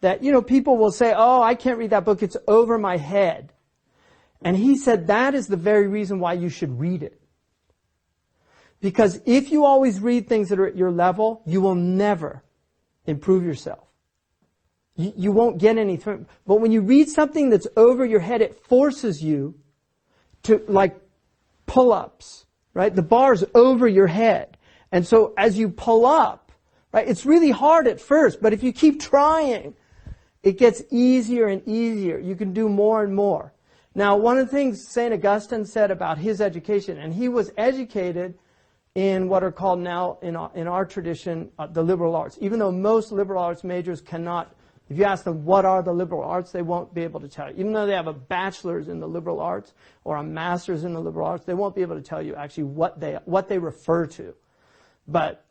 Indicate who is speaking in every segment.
Speaker 1: that, people will say, oh, I can't read that book, it's over my head. And he said that is the very reason why you should read it. Because if you always read things that are at your level, you will never improve yourself. You won't get anything. But when you read something that's over your head, it forces you to, like pull-ups, right? The bar's over your head. And so as you pull up, right, it's really hard at first, but if you keep trying, it gets easier and easier. You can do more and more. Now, one of the things St. Augustine said about his education, and he was educated in what are called now, in our tradition, the liberal arts. Even though most liberal arts majors cannot, if you ask them what are the liberal arts, they won't be able to tell you. Even though they have a bachelor's in the liberal arts or a master's in the liberal arts, they won't be able to tell you actually what they refer to. But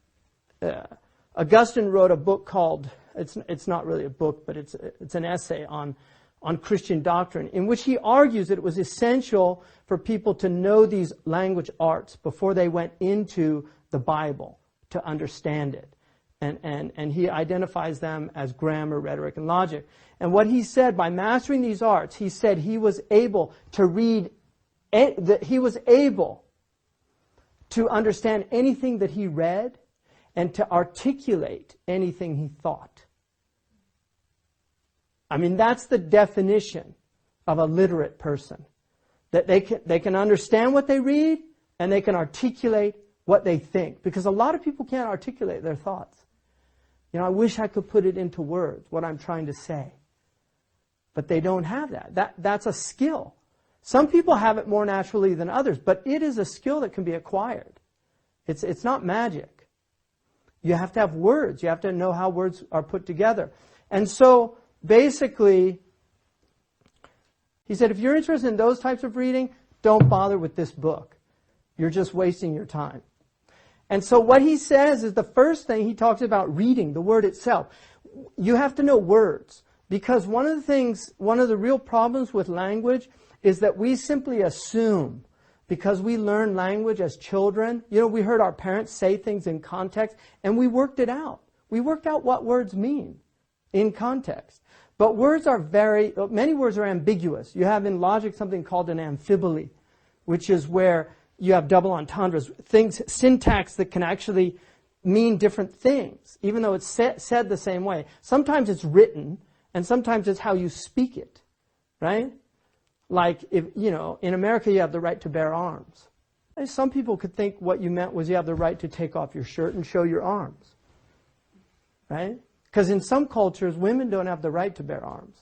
Speaker 1: Augustine wrote a book called, it's not really a book, but it's an essay on Christian doctrine, in which he argues that it was essential for people to know these language arts before they went into the Bible to understand it. And he identifies them as grammar, rhetoric, and logic. And what he said, by mastering these arts, he said he was able to read, he was able to understand anything that he read and to articulate anything he thought. I mean, that's the definition of a literate person. That they can understand what they read and they can articulate what they think. Because a lot of people can't articulate their thoughts. I wish I could put it into words, what I'm trying to say. But they don't have that. That's a skill. Some people have it more naturally than others, but it is a skill that can be acquired. It's not magic. You have to have words. You have to know how words are put together. And so, basically, he said, if you're interested in those types of reading, don't bother with this book. You're just wasting your time. And so what he says is the first thing he talks about reading, the word itself. You have to know words. Because one of the real problems with language is that we simply assume, because we learn language as children, we heard our parents say things in context, and we worked it out. We worked out what words mean in context. But many words are ambiguous. You have in logic something called an amphibole, which is where you have double entendres, syntax that can actually mean different things, even though it's said the same way. Sometimes it's written, and sometimes it's how you speak it, right? Like, in America you have the right to bear arms. And some people could think what you meant was you have the right to take off your shirt and show your arms, right? Because in some cultures, women don't have the right to bear arms.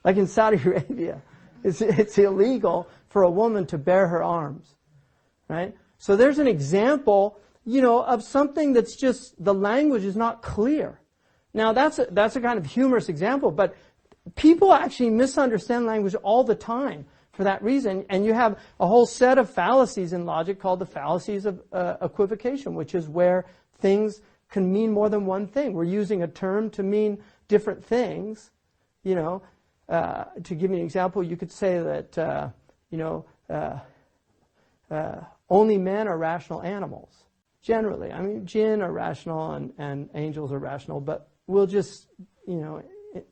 Speaker 1: Like in Saudi Arabia, it's illegal for a woman to bear her arms, right? So there's an example, of something that's just, the language is not clear. Now that's a kind of humorous example, but people actually misunderstand language all the time for that reason. And you have a whole set of fallacies in logic called the fallacies of equivocation, which is where things can mean more than one thing. We're using a term to mean different things. To give you an example, you could say that, only men are rational animals. Generally. I mean, jinn are rational and angels are rational, but we'll just,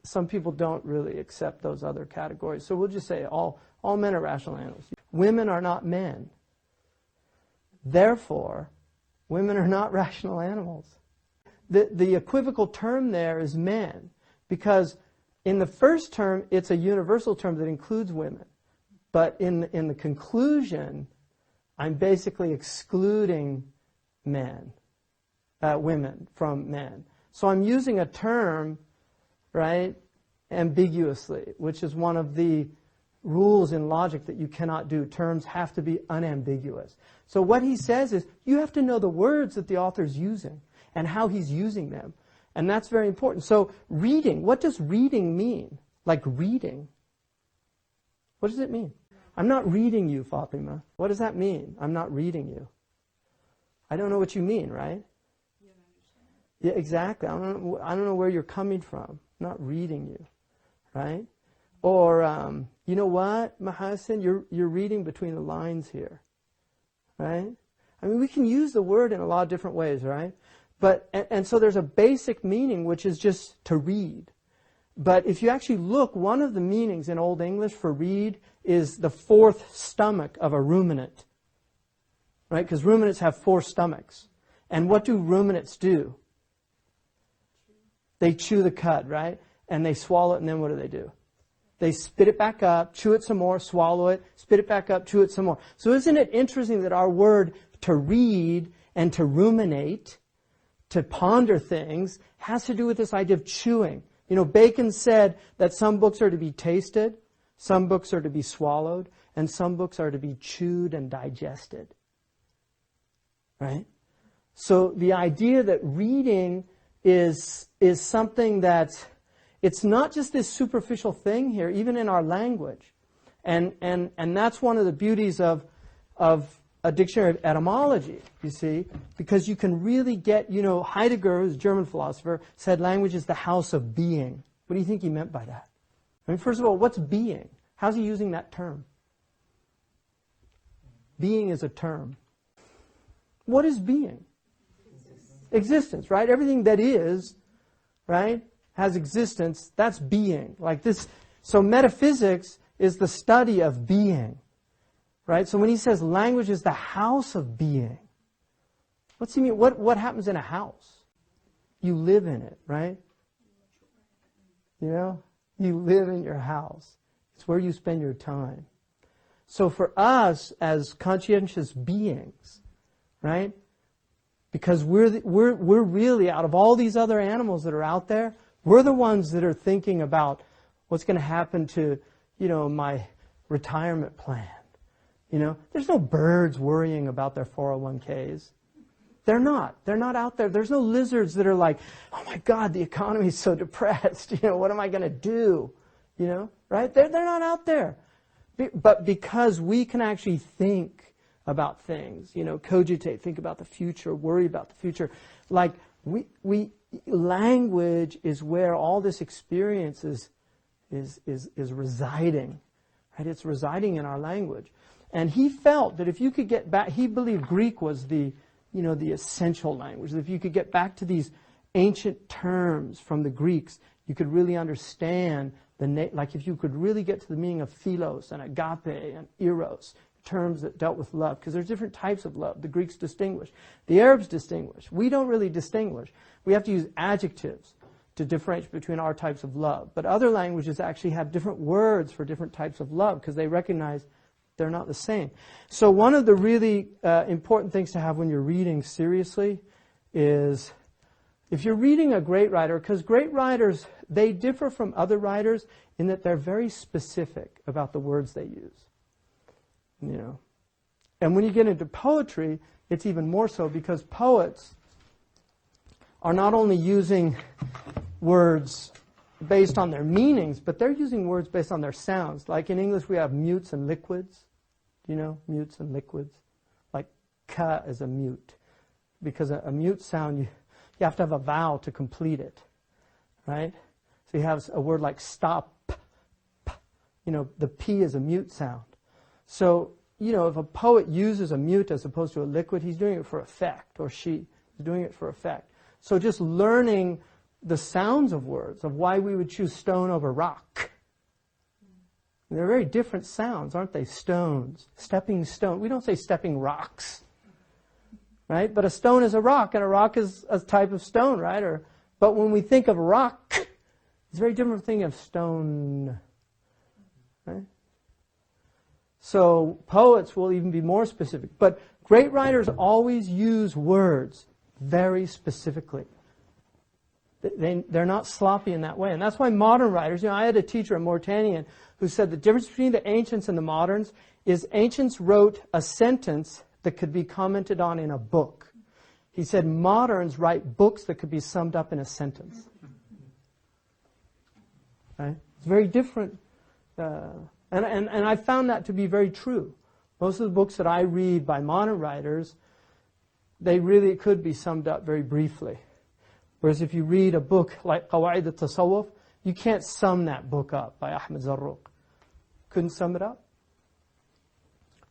Speaker 1: some people don't really accept those other categories. So we'll just say all men are rational animals. Women are not men. Therefore, women are not rational animals. The equivocal term there is men, because in the first term, it's a universal term that includes women. But in the conclusion, I'm basically excluding women from men. So I'm using a term, right, ambiguously, which is one of the rules in logic that you cannot do. Terms have to be unambiguous. So what he says is, you have to know the words that the author's using and how he's using them. And that's very important. So reading, what does reading mean? Like reading. What does it mean? I'm not reading you, Fatima. What does that mean? I'm not reading you. I don't know what you mean, right?
Speaker 2: You don't understand.
Speaker 1: Yeah, exactly. I don't know where you're coming from. I'm not reading you, right? Or, you know what, Mahasin, you're reading between the lines here, right? I mean, we can use the word in a lot of different ways, right? And so there's a basic meaning, which is just to read. But if you actually look, one of the meanings in Old English for read is the fourth stomach of a ruminant. Right? Because ruminants have 4 stomachs. And what do ruminants do? They chew the cud, right? And they swallow it, and then what do? They spit it back up, chew it some more, swallow it, spit it back up, chew it some more. So isn't it interesting that our word to read and to ruminate, to ponder things, has to do with this idea of chewing. You know, Bacon said that some books are to be tasted, some books are to be swallowed, and some books are to be chewed and digested. Right? So the idea that reading is something that, it's not just this superficial thing here, even in our language. And that's one of the beauties of a dictionary of etymology, you see, because you can really get, you know, Heidegger, who's a German philosopher, said language is the house of being. What do you think he meant by that? I mean, first of all, what's being? How's he using that term? Being is a term. What is being? Existence, right? Everything that is, right, has existence. That's being. Like this. So metaphysics is the study of being, right? So when he says language is the house of being, what's he mean? What happens in a house? You live in it, right? You know, you live in your house. It's where you spend your time. So for us as conscientious beings, right? Because we're really, out of all these other animals that are out there, we're the ones that are thinking about what's going to happen to, you know, my retirement plan. You know, there's no birds worrying about their 401ks. They're not out there. There's no lizards that are like, oh my God, the economy is so depressed. You know, what am I going to do? You know, right? They're not out there. But because we can actually think about things, you know, cogitate, think about the future, worry about the future. Like language is where all this experience is residing, right? It's residing in our language. And he felt that if you could get back, he believed Greek was the essential language. That if you could get back to these ancient terms from the Greeks, you could really understand like if you could really get to the meaning of philos and agape and eros, terms that dealt with love, because there's different types of love. The Greeks distinguish. The Arabs distinguish. We don't really distinguish. We have to use adjectives to differentiate between our types of love. But other languages actually have different words for different types of love because they recognize they're not the same. So one of the really important things to have when you're reading seriously is if you're reading a great writer, because great writers, they differ from other writers in that they're very specific about the words they use. You know, and when you get into poetry, it's even more so because poets are not only using words based on their meanings, but they're using words based on their sounds. Like in English, we have mutes and liquids. You know, mutes and liquids. Like ka is a mute, because a mute sound you have to have a vowel to complete it, right? So you have a word like stop. You know, the p is a mute sound. So, you know, if a poet uses a mute as opposed to a liquid, he's doing it for effect, or she is doing it for effect. So just learning the sounds of words, of why we would choose stone over rock. They're very different sounds, aren't they? Stones, stepping stone. We don't say stepping rocks, right? But a stone is a rock, and a rock is a type of stone, right? But when we think of rock, it's a very different thing of stone, right? So poets will even be more specific. But great writers always use words very specifically. They're not sloppy in that way. And that's why modern writers, you know, I had a teacher, a Mauritanian, who said the difference between the ancients and the moderns is ancients wrote a sentence that could be commented on in a book. He said moderns write books that could be summed up in a sentence. Right? It's very different. And I found that to be very true. Most of the books that I read by modern writers, they really could be summed up very briefly. Whereas if you read a book like Qawaid al-Tasawwuf, you can't sum that book up by Ahmed Zarruq. Couldn't sum it up.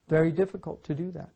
Speaker 1: Very difficult to do that.